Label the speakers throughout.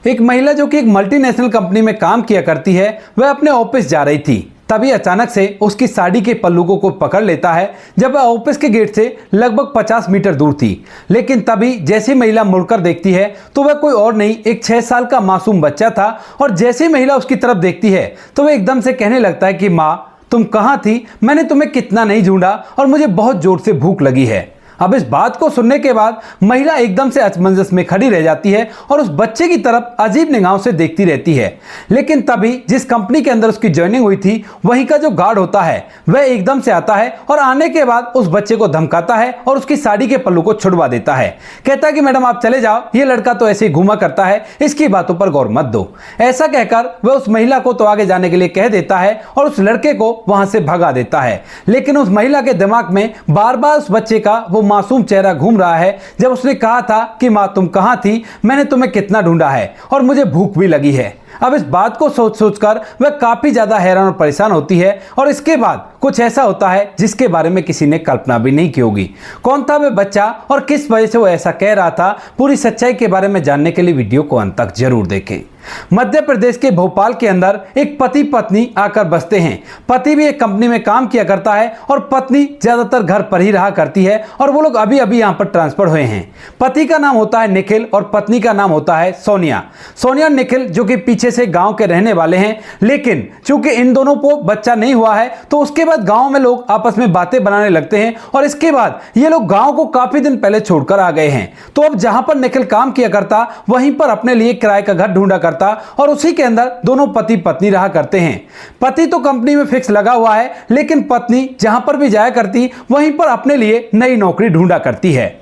Speaker 1: एक महिला जो कि एक मल्टीनेशनल कंपनी में काम किया करती है, वह अपने ऑफिस जा रही थी। तभी अचानक से उसकी साड़ी के पल्लू को कोई पकड़ लेता है, जब वह ऑफिस के गेट से लगभग 50 मीटर दूर थी। लेकिन तभी जैसी महिला मुड़कर देखती है तो वह कोई और नहीं, एक 6 साल का मासूम बच्चा था। और जैसी महिला उसकी तरफ देखती है तो वह एकदम से कहने लगता है कि माँ, तुम कहाँ थी? मैंने तुम्हें कितना नहीं ढूंढा और मुझे बहुत जोर से भूख लगी है। अब इस बात को सुनने के बाद महिला एकदम से अचमंजस में खड़ी रह जाती है और उस बच्चे की तरफ अजीब निगाहों से देखती रहती है। लेकिन तभी जिस कंपनी के अंदर उसकी ज्वाइनिंग हुई थी, वहीं का जो गार्ड होता है वह एकदम से आता है और आने के बाद उस बच्चे को धमकाता है और उसकी साड़ी के पल्लू को छुड़वा देता है। कहता है कि मैडम आप चले जाओ, ये लड़का तो ऐसे ही घूमा करता है, इसकी बातों पर गौर मत दो। ऐसा कहकर वह उस महिला को तो आगे जाने के लिए कह देता है और उस लड़के को वहां से भगा देता है। लेकिन उस महिला के दिमाग में बार बार उस बच्चे का वो मासूम चेहरा घूम रहा है, जब उसने कहा था कि मां तुम कहां थी? मैंने तुम्हें कितना ढूंढा है और मुझे भूख भी लगी है। अब इस बात को सोच सोचकर वह काफी ज्यादा हैरान और परेशान होती है। और इसके बाद कुछ ऐसा होता है जिसके बारे में किसी ने कल्पना भी नहीं की होगी। कौन था वह बच्चा और किस वजह से वो ऐसा कह रहा था? पूरी सच्चाई के बारे में जानने के लिए वीडियो को अंत तक जरूर देखें। मध्य प्रदेश के भोपाल के अंदर एक पति पत्नी आकर बसते हैं। पति भी एक कंपनी में काम किया करता है और पत्नी ज्यादातर घर पर ही रहा करती है। और वो लोग अभी अभी यहां पर ट्रांसफर हुए हैं। पति का नाम होता है निखिल और पत्नी का नाम होता है सोनिया। सोनिया और निखिल जो कि पीछे से गांव के रहने वाले हैं, लेकिन चूंकि इन दोनों को बच्चा नहीं हुआ है तो उसके बाद गांव में लोग आपस में बातें बनाने लगते हैं। और इसके बाद ये लोग गांव को काफी दिन पहले छोड़कर आ गए हैं। तो अब जहां पर निखिल काम किया करता, वहीं पर अपने लिए किराए का घर ढूंढा करता और उसी के अंदर दोनों पति पत्नी रहा करते हैं। पति तो कंपनी में फिक्स लगा हुआ है, लेकिन पत्नी जहां पर भी जाया करती वहीं पर अपने लिए नई नौकरी ढूंढा करती है।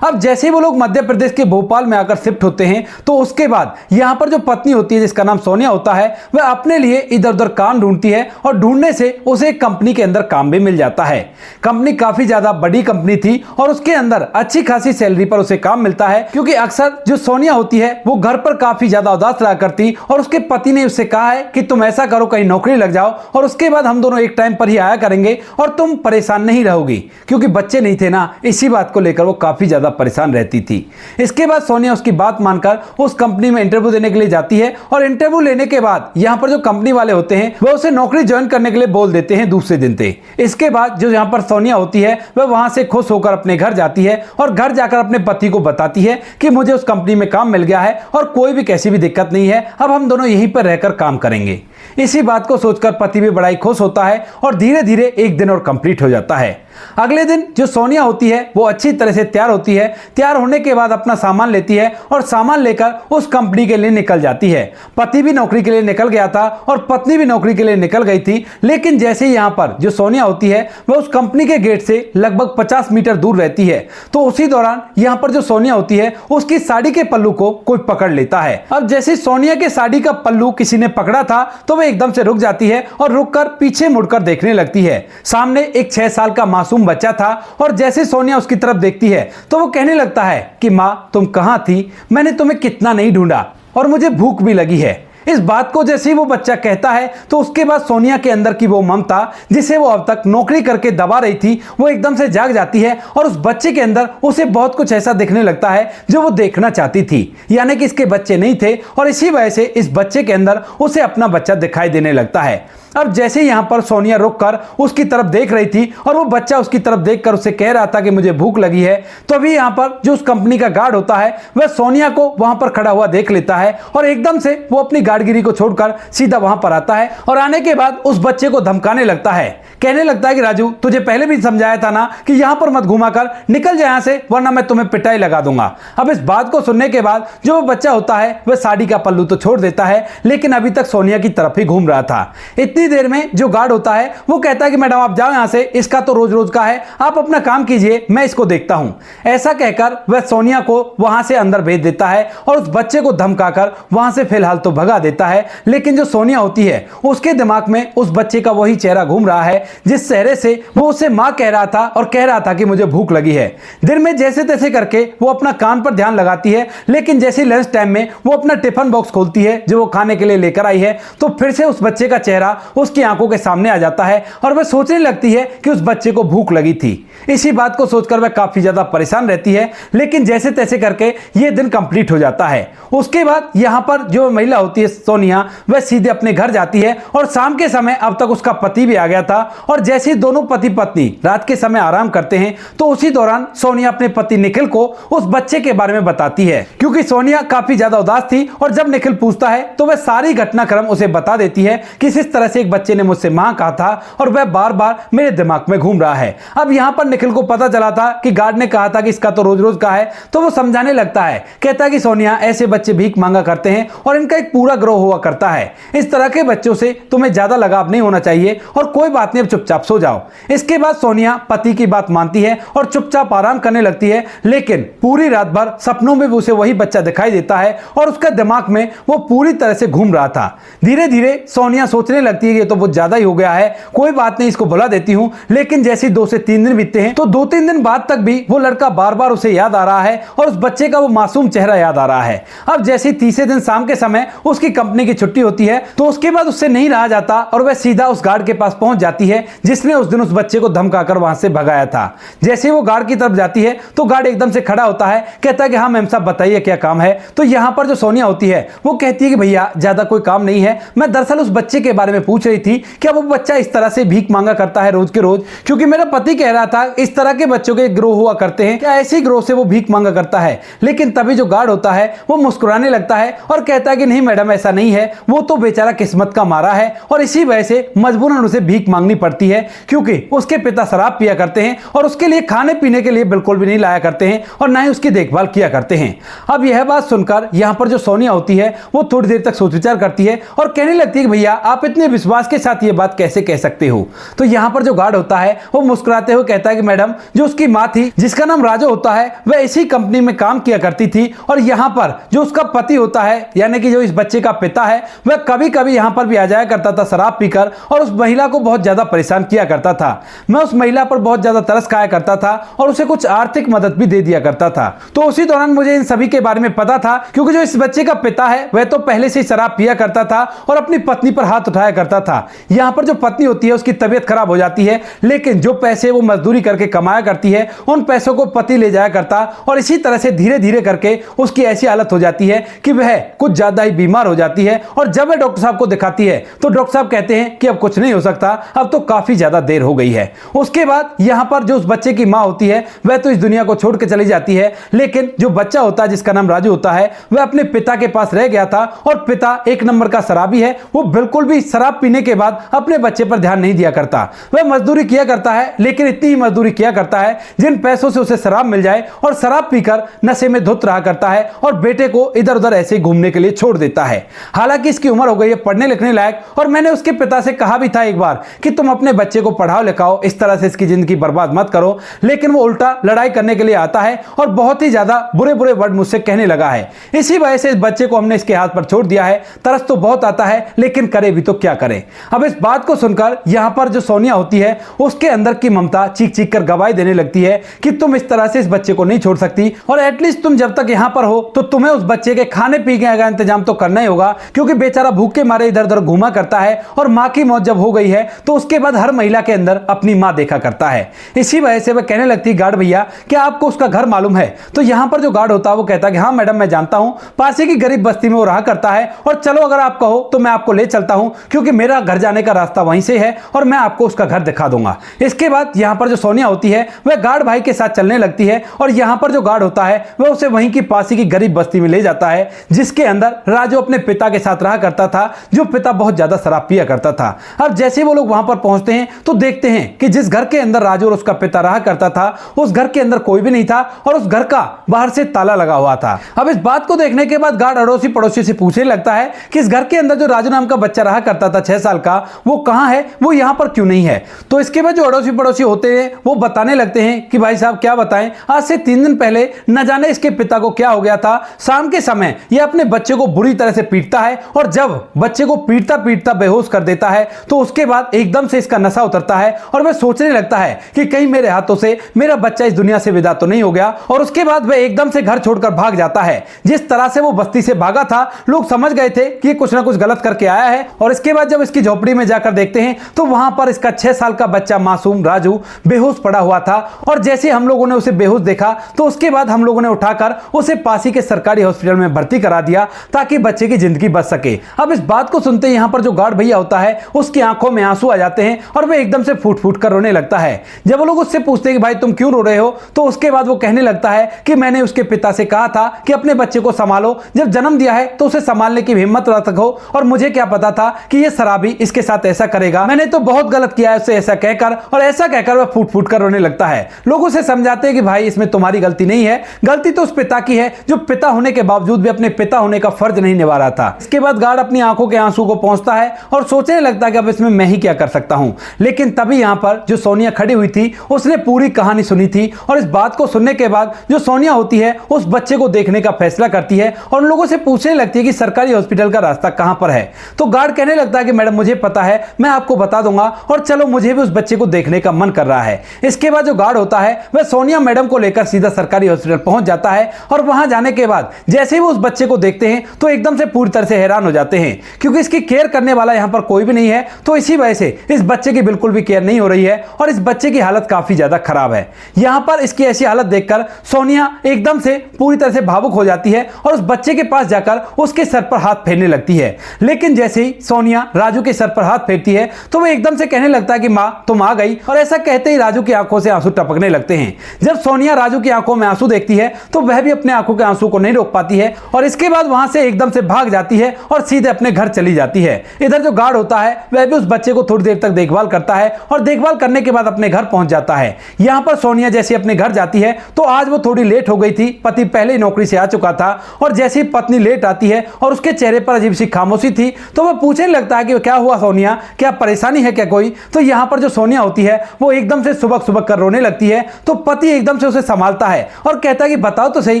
Speaker 1: अब जैसे वो लोग मध्य प्रदेश के भोपाल में आकर शिफ्ट होते हैं तो उसके बाद यहां पर जो पत्नी होती है जिसका नाम सोनिया होता है, वह अपने लिए इधर उधर काम ढूंढती है और ढूंढने से उसे एक कंपनी के अंदर काम भी मिल जाता है। कंपनी काफी ज्यादा बड़ी कंपनी थी और उसके अंदर अच्छी खासी सैलरी पर उसे काम मिलता है, क्योंकि अक्सर जो सोनिया होती है वो घर पर काफी ज्यादा उदास रहा करती और उसके पति ने उससे कहा है कि तुम ऐसा करो, कहीं नौकरी लग जाओ और उसके बाद हम दोनों एक टाइम पर ही आया करेंगे और तुम परेशान नहीं रहोगी, क्योंकि बच्चे नहीं थे ना, इसी बात को लेकर वो काफी ज्यादा परेशान रहती थी। इसके बाद सोनिया उसकी बात मानकर उस कंपनी में इंटरव्यू देने के लिए जाती है और इंटरव्यू लेने के बाद यहां पर जो कंपनी वाले होते हैं वह उसे नौकरी ज्वाइन करने के लिए बोल देते हैं दूसरे दिन से। इसके बाद जो यहां पर सोनिया होती है वह वहां से खुश होकर अपने घर जाती है और घर जाकर अपने पति को बताती है कि मुझे उस कंपनी में काम मिल गया है और कोई भी कैसी भी दिक्कत नहीं है, अब हम दोनों यहीं पर रहकर काम करेंगे। इसी बात को सोचकर पति भी बड़ा ही खुश होता है और धीरे धीरे एक दिन और कंप्लीट हो जाता है। अगले दिन जो सोनिया होती है वो अच्छी तरह से तैयार होती है। तैयार होने के बाद अपना सामान लेती है और सामान लेकर उस कंपनी के लिए निकल जाती है। पति भी नौकरी के लिए निकल गया था और पत्नी भी नौकरी के लिए निकल गई थी। लेकिन जैसे ही यहां पर जो सोनिया होती है वह उस कंपनी के गेट से लगभग 50 मीटर दूर रहती है, तो उसी दौरान यहां पर जो सोनिया होती है उसकी साड़ी के पल्लू को कोई पकड़ लेता है। अब जैसे सोनिया के साड़ी का पल्लू किसी ने पकड़ा था तो वह एकदम से रुक जाती है और रुककर पीछे मुड़कर देखने लगती है। सामने एक 6 साल का मासूम बच्चा था और जैसे सोनिया उसकी तरफ देखती है तो वो कहने लगता है कि मां तुम कहां थी? मैंने तुम्हें कितना नहीं ढूंढा और मुझे भूख भी लगी है। इस बात को जैसे ही वो बच्चा कहता है तो उसके बाद सोनिया के अंदर की वो ममता जिसे वो अब तक नौकरी करके दबा रही थी, वो एकदम से जाग जाती है और उस बच्चे के अंदर उसे बहुत कुछ ऐसा दिखने लगता है जो वो देखना चाहती थी। यानी कि इसके बच्चे नहीं थे और इसी वजह से इस बच्चे के अंदर उसे अपना बच्चा दिखाई देने लगता है। अब जैसे यहां पर सोनिया रुककर उसकी तरफ देख रही थी और वो बच्चा उसकी तरफ देखकर उसे कह रहा था कि मुझे भूख लगी है, तो अभी यहां पर जो उस कंपनी का गार्ड होता है वह सोनिया को वहां पर खड़ा हुआ देख लेता है और एकदम से वो अपनी गार्डगिरी को छोड़कर सीधा वहां पर आता है और आने के बाद उस बच्चे को धमकाने लगता है। कहने लगता है कि राजू, तुझे पहले भी समझाया था ना कि यहां पर मत घुमा कर, निकल जाए यहां से वरना मैं तुम्हें पिटाई लगा दूंगा। अब इस बात को सुनने के बाद जो वो बच्चा होता है वह साड़ी का पल्लू तो छोड़ देता है, लेकिन अभी तक सोनिया की तरफ ही घूम रहा था। इतनी देर में जो गार्ड होता है वो कहता है कि मैडम आप जाओ यहां से, इसका तो रोज रोज का है, आप अपना काम कीजिए, मैं इसको देखता हूं। ऐसा कहकर वह सोनिया को वहां से अंदर भेज देता है और उस बच्चे को धमकाकर वहां से फिलहाल तो भगा देता है। लेकिन जो सोनिया होती है उसके दिमाग में उस बच्चे का वही चेहरा घूम रहा है जिस चेहरे से वो उसे माँ कह रहा था और कह रहा था कि मुझे भूख लगी है। दिन में जैसे तैसे करके वो अपना कान पर ध्यान लगाती है, लेकिन जैसे लंच टाइम में वो अपना टिफिन बॉक्स खोलती है जो वो खाने के लिए लेकर आई है, तो फिर से उस बच्चे का चेहरा उसकी आंखों के सामने आ जाता है और वह सोचने लगती है कि उस बच्चे को भूख लगी थी। इसी बात को सोचकर वह काफी ज्यादा परेशान रहती है, लेकिन जैसे तैसे करके यह दिन कंप्लीट हो जाता है। उसके बाद यहां पर जो महिला होती है सोनिया, वह सीधे अपने घर जाती है और शाम के समय अब तक उसका पति भी आ गया था और जैसे ही दोनों पति पत्नी रात के समय आराम करते हैं तो उसी दौरान सोनिया अपने पति निखिल को उस बच्चे के बारे में बताती है, क्योंकि सोनिया काफी ज्यादा उदास थी और जब निखिल पूछता है तो वह सारी घटनाक्रम उसे बता देती है कि किस तरह से एक बच्चे ने मुझसे मां कहा था और वह बार बार मेरे दिमाग में घूम रहा है। अब यहां पर निखिल को पता चला था कि गार्ड ने कहा था कि इसका तो रोज रोज का है, तो वो समझाने लगता है, कहता है कि सोनिया ऐसे बच्चे भीख मांगा करते हैं और इनका एक पूरा ग्रोह हुआ करता है। इस तरह के बच्चों से तुम्हें ज्यादा लगाव नहीं होना चाहिए और कोई बात नहीं, अब चुपचाप सो जाओ। इसके बाद सोनिया पति की बात मानती है और चुपचाप आराम करने लगती है, लेकिन पूरी रात भर सपनों में भी उसे वही बच्चा दिखाई देता है और उसका दिमाग में वो पूरी तरह से घूम रहा था। धीरे धीरे सोनिया सोचने लगती है कि ये तो बहुत ज्यादा ही हो गया है, कोई बात नहीं, इसको बुला देती हूं। लेकिन जैसे 2 से 3 दिन बीतते हैं तो 2-3 दिन बाद तक भी वो लड़का बार बार उसे याद आ रहा है और उस बच्चे का वो मासूम चेहरा याद आ रहा है। अब जैसे 30वें दिन शाम के समय उसकी कंपनी की छुट्टी होती है तो उसके बाद उससे नहीं रहा जाता और वह सीधा उस गार्ड के पास पहुंच जाती है जिसने उस दिन उस बच्चे को धमकाकर वहां से भगाया था। जैसे वो गार्ड की तरफ जाती है तो गार्ड एकदम से खड़ा होता है, कहता है कि हाँ मैम साहब बताइए क्या काम है। तो यहां पर जो सोनिया होती है वो कहती है कि भैया ज्यादा कोई काम नहीं है, मैं दरअसल उस बच्चे के बारे में पूछ रही थी, क्या वो बच्चा इस तरह से भीख मांगा करता है रोज के रोज, क्योंकि मेरा पति कह रहा था इस तरह के बच्चों के ग्रोह हुआ करते हैं, क्या ऐसे ही ग्रोह से वो भीख मांगा करता है। लेकिन तभी जो गार्ड होता है वो मुस्कुराने लगता है और कहता है कि नहीं मैडम ऐसा नहीं है, वो तो बेचारा किस्मत का मारा है और इसी वजह से मजबूरन उसे भीख मांगनी पड़ती है, क्योंकि उसके पिता शराब पिया करते हैं और उसके लिए खाने पीने के लिए बिल्कुल भी नहीं लाया करते हैं और ना ही उसकी देखभाल किया करते हैं। अब यह बात सुनकर यहां पर जो सोनिया होती है वो थोड़ी देर तक सोच विचार करती है और कहने लगती है कि भैया आप इतने विश्वास के साथ ये बात कैसे कह सकते हो। तो यहां पर जो गार्ड होता है वो मुस्कुराते हुए कहता है कि मैडम जो उसकी मां थी जिसका नाम राजू होता है वह इसी कंपनी में काम किया करती थी और यहां पर जो उसका पति होता है यानी कि जो इस बच्चे का पिता है वह कभी कभी यहां पर भी आ जाया करता था शराब पीकर और उस महिला को बहुत ज्यादा परेशान किया करता था। मैं उस महिला पर बहुत ज्यादा तरस खाया करता था और उसे कुछ आर्थिक मदद भी दे दिया करता था। तो उसी दौरान मुझे इन सभी के बारे में पता था, क्योंकि जो इस बच्चे का पिता है वह तो पहले से ही शराब पिया करता था और अपनी पत्नी पर हाथ उठाया करता था। यहां पर जो पत्नी होती है उसकी तबीयत खराब हो जाती है, लेकिन जो पैसे वो मजदूरी करके कमाया करती है उन पैसों को पति ले जाया करता और इसी तरह से धीरे धीरे करके उसकी ऐसी हालत हो जाती है कि वह कुछ ज्यादा ही बीमार हो जाती है और जब वह डॉक्टर साहब को दिखाती है तो डॉक्टर साहब कहते हैं कि अब कुछ नहीं हो सकता, अब तो काफी ज्यादा देर हो गई है। उसके बाद यहां पर जो उस बच्चे की मां होती है वह तो इस दुनिया को छोड़ के चली जाती है, लेकिन जो बच्चा होता है जिसका नाम राजू होता है वह अपने पिता के पास रह गया था और पिता एक नंबर का शराबी है। वो बिल्कुल भी शराब पीने के बाद अपने बच्चे पर ध्यान नहीं दिया करता। वह मजदूरी किया करता है, लेकिन इतनी ही मजदूरी किया करता है जिन पैसों से उसे शराब मिल जाए और शराब पीकर नशे में धुत रहा करता है और बेटे को इधर उधर ऐसे ही घूमने के लिए छोड़ देता है। हालांकि इसकी उम्र हो गई है पढ़ने लिखने लायक और मैंने उसके पिता से कहा भी था एक बार कि तुम अपने बच्चे को पढ़ाओ लिखाओ, इस तरह से इसकी जिंदगी बर्बाद मत करो, लेकिन वो उल्टा लड़ाई करने के लिए आता है और बहुत ही ज्यादा बुरे बुरे वर्ड मुझसे कहने लगा है। इसी वजह से इस बच्चे को हमने इसके हाथ पर छोड़ दिया है। तरस तो बहुत आता है, लेकिन करे भी तो क्या करे। अब इस बात को सुनकर यहां पर जो सोनिया होती है उसके अंदर की ममता चीख चीख कर गवाही देने लगती है कि तुम इस तरह से इस बच्चे को नहीं छोड़ सकती और एटलीस्ट तुम जब तक यहां पर हो तो तुम्हें उस बच्चे के खाने पीने का इंतजाम तो करना ही होगा, क्योंकि बेचारा भूखे मारे इधर उधर घूमा करता है और मां की मौत जब हो गई है तो उसके बाद हर महिला के अंदर अपनी मां देखा करता है। इसी वजह से वह कहने लगती है, गार्ड भैया क्या आपको उसका घर मालूम है? तो यहां पर जो गार्ड होता है वो कहता है कि हाँ मैडम मैं जानता हूं, पास ही की गरीब बस्ती में वो रहा करता है और चलो अगर आप कहो तो मैं आपको ले चलता हूं, क्योंकि मेरा घर जाने का रास्ता वहीं से है और मैं आपको उसका घर दिखा दूंगा। इसके बाद यहां पर जो सोनिया होती है वह गार्ड भाई के साथ चलने लगती है और यहां पर जो गार्ड होता है वह उसे वहीं की पास ही की गरीब बस्ती में ले जाता है जिसके अंदर राजू अपने पिता के साथ रहा करता था, जो पिता बहुत ज्यादा शराब पिया करता था। अब जैसे वो लोग वहां पर पहुंचते हैं तो देखते हैं कि जिस घर के अंदर राजू और उसका पिता रहा करता था उस घर के अंदर कोई भी नहीं था और उस घर का बाहर से ताला लगा हुआ था। अब इस बात को देखने के बाद गार्ड अड़ोसी पड़ोसी से पूछने लगता है कि इस घर के अंदर जो राजू नाम का बच्चा रहा करता था 6 साल का, वो कहां है, वो यहां पर क्यों नहीं है। तो इसके बाद जो अड़ोसी पड़ोसी होते हैं वो बताने लगते हैं कि भाई साहब क्या बताएं, आज से 3 दिन पहले न जाने इसके पिता को क्या हो गया था। शाम के समय यह अपने बच्चे को बुरी तरह से पीटता है और जब बच्चे को पीटता पीटता बेहोश कर देता है तो उसके बाद एकदम से इसका नशा उतरता है और वह सोचने लगता है कि कहीं मेरे हाथों से मेरा बच्चा इस दुनिया से विदा तो नहीं हो गया। और उसके बाद वह एकदम से घर छोड़कर भाग जाता है। जिस तरह से वो बस्ती से भागा था, लोग समझ गए थे कि ये कुछ ना कुछ गलत करके आया है। और इसके बाद जब इसकी झोपड़ी में जाकर देखते हैं तो वहां पर इसका 6 साल का बच्चा मासूम राजू बेहोश पड़ा हुआ था। और जैसे हम लोगों ने उसे बेहोश देखा तो उसके बाद हम लोगों ने उठाकर उसे पास ही के सरकारी हॉस्पिटल में भर्ती करा दिया ताकि बच्चे की जिंदगी बच सके। अब इस बात को सुनते ही यहाँ पर जो गार्ड भैया होता है उसकी आंखों में आंसू आ जाते हैं और वह एकदम से फूट फूट कर रोने लगता है। जब वो लोग उससे पूछते हैं कि भाई तुम क्यों रो रहे हो, तो उसके बाद वो कहने लगता है कि मैंने उसके पिता से कहा था कि अपने बच्चे को संभालो, जब जन्म दिया है तो उसे संभालने की हिम्मत रखो, और मुझे क्या पता था कि ये शराबी इसके साथ ऐसा करेगा। मैंने तो बहुत गलत किया है उससे ऐसा कहकर। और ऐसा कहकर वह फूट फूट कर रोने लगता है। लोग उसे समझाते हैं कि भाई इसमें तुम्हारी गलती नहीं है, गलती तो उस पिता की है जो पिता होने के बावजूद भी अपने पिता होने का फर्ज नहीं निभा रहा था। इसके बाद गार्ड अपनी आंखों के आंसू को पहुंचता है और सोचने लगता है कि अब इसमें मैं ही क्या कर सकता हूं। लेकिन तभी यहां पर जो सोनिया खड़ी हुई थी उसने पूरी कहानी सुनी थी। और इस बात को सुनने के बाद जो सोनिया होती है उस बच्चे को देखने का फैसला करती है और उन लोगों से पूछने लगती है कि सरकारी हॉस्पिटल का रास्ता कहां पर है। तो गार्ड कहने लगता है कि मैडम मुझे पता है, मैं आपको बता दूंगा, और चलो मुझे भी उस बच्चे को देखने का मन कर रहा है। इसके बाद जो गार्ड होता है वह सोनिया मैडम को लेकर सीधा सरकारी हॉस्पिटल पहुंच जाता है। और वहां जाने के बाद जैसे ही वो उस बच्चे को देखते हैं तो एकदम से पूरी तरह से हैरान हो जाते हैं, क्योंकि इसकी केयर करने वाला यहां पर कोई भी नहीं है। तो इसी वजह से इस बच्चे की बिल्कुल भी केयर नहीं हो रही है और इस बच्चे की हालत काफी ज्यादा खराब है। यहां पर इसकी ऐसी हालत देखकर सोनिया एकदम से पूरी तरह से भावुक हो जाती है और उस बच्चे के पास जाकर उसके सर पर हाथ फेरने लगती है। लेकिन जैसे ही सोनिया राजू के सर पर हाथ फेरती है तो वह एकदम से कहने लगता है कि मां तुम आ गई। और ऐसा कहते ही राजू की आंखों से आंसू टपकने लगते हैं। जब सोनिया राजू की आंखों में आंसू देखती है तो वह भी अपने आंखों के आंसू को नहीं रोक पाती है और इसके बाद वहां से एकदम से भाग जाती है और सीधे अपने घर चली जाती है। इधर जो गार्ड होता है वह भी उस बच्चे को थोड़ी देर तक देखभाल करता है और देखभाल करने के बाद अपने घर पहुंच जाता है। यहां पर सोनिया जैसे अपने घर जाती है तो आज वो थोड़ी लेट हो गई थी। पति पहले ही नौकरी से आ चुका था और जैसे ही पत्नी लेट आती है और उसके चेहरे पर अजीब सी खामोशी थी तो वह पूछने लगता है कि क्या हुआ सोनिया, क्या परेशानी है क्या कोई। तो यहां पर जो सोनिया होती है वो एकदम से सुबक सुबक कर रोने लगती है। तो पति एकदम से उसे संभालता है और कहता है कि बताओ तो सही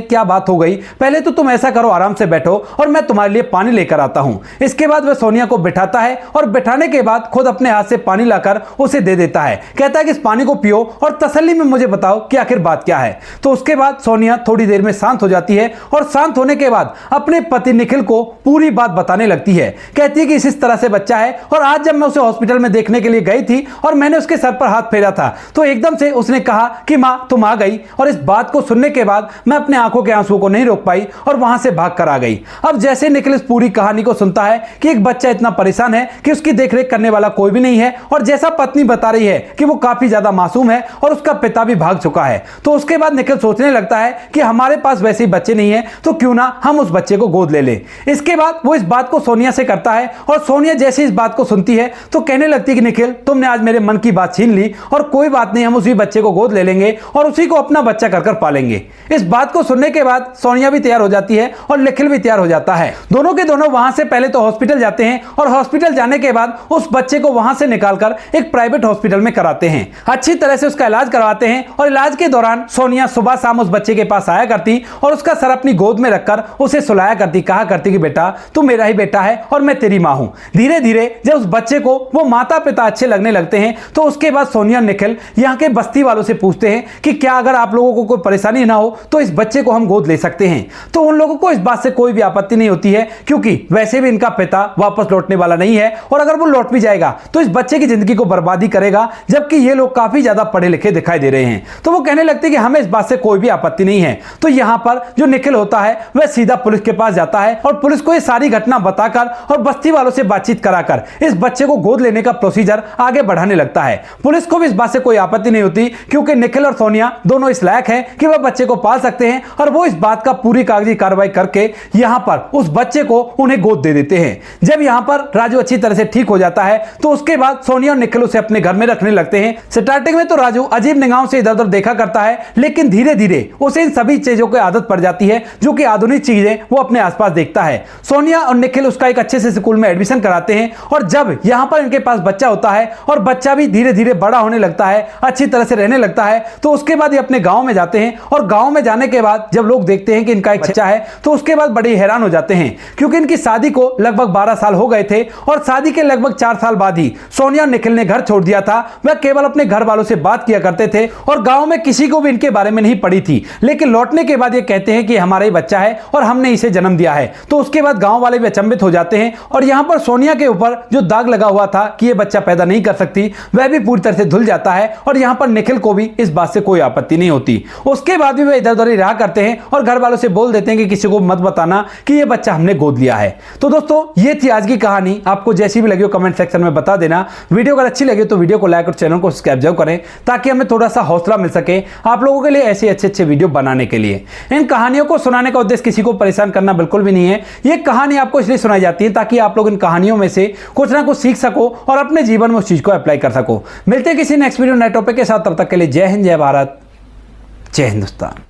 Speaker 1: क्या बात हो गई, पहले तो तुम ऐसा करो आराम से बैठो और मैं तुम्हारे लिए पानी लेकर आता हूं। इसके बाद वह सोनिया को बिठाता है और बिठाने के बाद खुद अपने हाथ से पानी लाकर उसे दे देता है। कहता है कि इस पानी को पियो और तसल्ली में मुझे बताओ कि आखिर बात क्या है। तो उसके बाद सोनिया थोड़ी देर में शांत हो जाती है और शांत होने के बाद अपने पति निखिल को पूरी बात बताने लगती है। कहती है कि इस तरह से बच्चा है और आज जब मैं उसे हॉस्पिटल में देखने के लिए गई थी और मैंने उसके सर पर हाथ फेरा था तो एकदम से उसने कहा कि मां तुम आ गई। और इस बात को सुनने के बाद मैं अपने आंखों के आंसू को नहीं रोक पाई और वहां से भाग कर आ गई। अब जैसे निखिल इस पूरी कहानी को सुनता है कि एक बच्चा इतना परेशान है कि उसकी देखरेख करने वाला कोई भी नहीं है और जैसा पत्नी बता रही है कि वो काफी ज्यादा मासूम है और उसका पिता भी भाग चुका है, तो उसके बाद निखिल सोचने लगता है कि हमारे पास वैसे ही बच्चे नहीं है तो क्यों ना हम उस बच्चे को गोद ले लें। इसके बाद वो इस बात को सोनिया से करता है और सोनिया जैसे इस बात को सुनती है तो कहने लगती है कि निखिल तुमने आज मेरे मन की बात छीन ली और कोई बात नहीं, हम उसी बच्चे को गोद ले लेंगे और उसी को अपना बच्चा कर पालेंगे। इस बात को सुनने के बाद सोनिया भी तैयार हो जाती है और निखिल भी तैयार हो जाता है। दोनों के दोनों वहां से पहले तो हॉस्पिटल जाते हैं और हॉस्पिटल जाने के बाद उस बच्चे को वहां से निकालकर एक प्राइवेट हॉस्पिटल में कराते हैं। अच्छी तरह से उसका इलाज करवाते हैं और इलाज के दौरान सोनिया सुबह शाम उस बच्चे के पास आया करती और उसका सर अपनी गोद में रखकर उसे सुलाया करती, कहा करती कि बेटा तू मेरा ही बेटा है और मैं तेरी मां हूं। धीरे धीरे जब उस बच्चे को वो माता पिता अच्छे लगने लगते हैं तो उसके बाद सोनिया और निखिल यहाँ के बस्ती वालों से पूछते हैं कि क्या अगर आप लोगों को कोई परेशानी ना हो तो इस बच्चे को हम गोद ले सकते हैं। तो उन लोगों को इस बात से कोई भी आपत्ति नहीं होती है क्योंकि वैसे भी इनका पिता वापस लौटने वाला नहीं है और अगर वो लौट भी जाएगा तो इस बच्चे की जिंदगी को बर्बादी करेगा, जबकि ये लोग काफी ज्यादा पढ़े लिखे दिखाई दे रहे हैं। तो वो कहने लगते हैं कि हमें इस बात से कोई भी आपत्ति नहीं है। तो यहाँ पर जो निखिल होता है वह सीधा पुलिस के पास जाता है और पुलिस को ये सारी घटना बताकर और बस्ती वालों से बातचीत कराकर इस बच्चे को गोद लेने का प्रोसीजर आगे बढ़ाने लगता है। पुलिस को भी इस बात से कोई आपत्ति नहीं होती क्योंकि निखिल और सोनिया दोनों इस लायक हैं कि वह बच्चे को पाल सकते हैं और वो इस बात का पूरी कागजी कार्रवाई करके यहाँ पर उस बच्चे को उन्हें गोद दे देते हैं। जब यहाँ पर राजू अच्छी तरह से ठीक हो जाता है तो उसके बाद सोनिया और निखिल उसे अपने घर में रखने लगते हैं। स्टार्टिंग में तो राजू अजीब निगाहों से इधर उधर देखा करता है, लेकिन धीरे धीरे उसे इन सभी चीजों की आदत पड़ जाती है जो कि आधुनिक चीजें वो अपने आसपास देखता है। सोनिया और निखिल उसका एक अच्छे से स्कूल में एडमिशन कराते हैं और जब यहाँ पर इनके पास बच्चा होता है और बच्चा भी धीरे धीरे बड़ा होने लगता है, अच्छी तरह से रहने लगता है, तो उसके बाद ये अपने गांव में जाते हैं और गांव में जाने के बाद जब लोग देखते हैं कि इनका एक बच्चा है तो उसके बाद बड़े हैरान हो जाते हैं क्योंकि इनकी शादी को लगभग 12 साल हो गए थे और शादी के लगभग 4 साल बाद ही सोनिया और निखिल ने घर छोड़ दिया था वह केवल अपने घर वालों से बात किया करते थे और गांव में किसी को भी इनके बारे में नहीं पड़ी थी। लेकिन लौटने के बाद ये कहते हैं कि हमारा ही बच्चा है और हमने इसे जन्म दिया है। तो उसके बाद गांव वाले भी अचंभित हो जाते हैं और यहां पर सोनिया के ऊपर जो दाग लगा हुआ था कि ये बच्चा पैदा नहीं कर सकती वह भी पूरी तरह से धुल जाता है और यहां पर निखिल को भी इस बात से कोई आपत्ति नहीं होती। उसके बाद भी वे इधर उधर रहा करते हैं और घर वालों से बोल देते हैं कि किसी को मत बताना कि ये बच्चा हमने गोद लिया है। तो दोस्तों ये थी आज की कहानी। आपको जैसी भी लगी हो कमेंट सेक्शन में बता देना। वीडियो अगर अच्छी लगे तो वीडियो को लाइक और चैनल को सब्सक्राइब जरूर करें ताकि हमें थोड़ा सा हौसला मिल सके आप लोगों के लिए ऐसे अच्छे वीडियो बनाने के लिए। इन कहानियों को सुनाने का उद्देश्य किसी को परेशान करना बिल्कुल भी नहीं है। ये कहानी आपको इसलिए सुनाई जाती है ताकि आप लोग इन कहानियों में से कुछ ना कुछ सीख सको और अपने जीवन में उस चीज को अप्लाई कर सको। मिलते हैं किसी नेक्स्ट वीडियो नए टॉपिक के साथ। तब तक के लिए जय हिंद, जय भारत, जय हिंदुस्तान।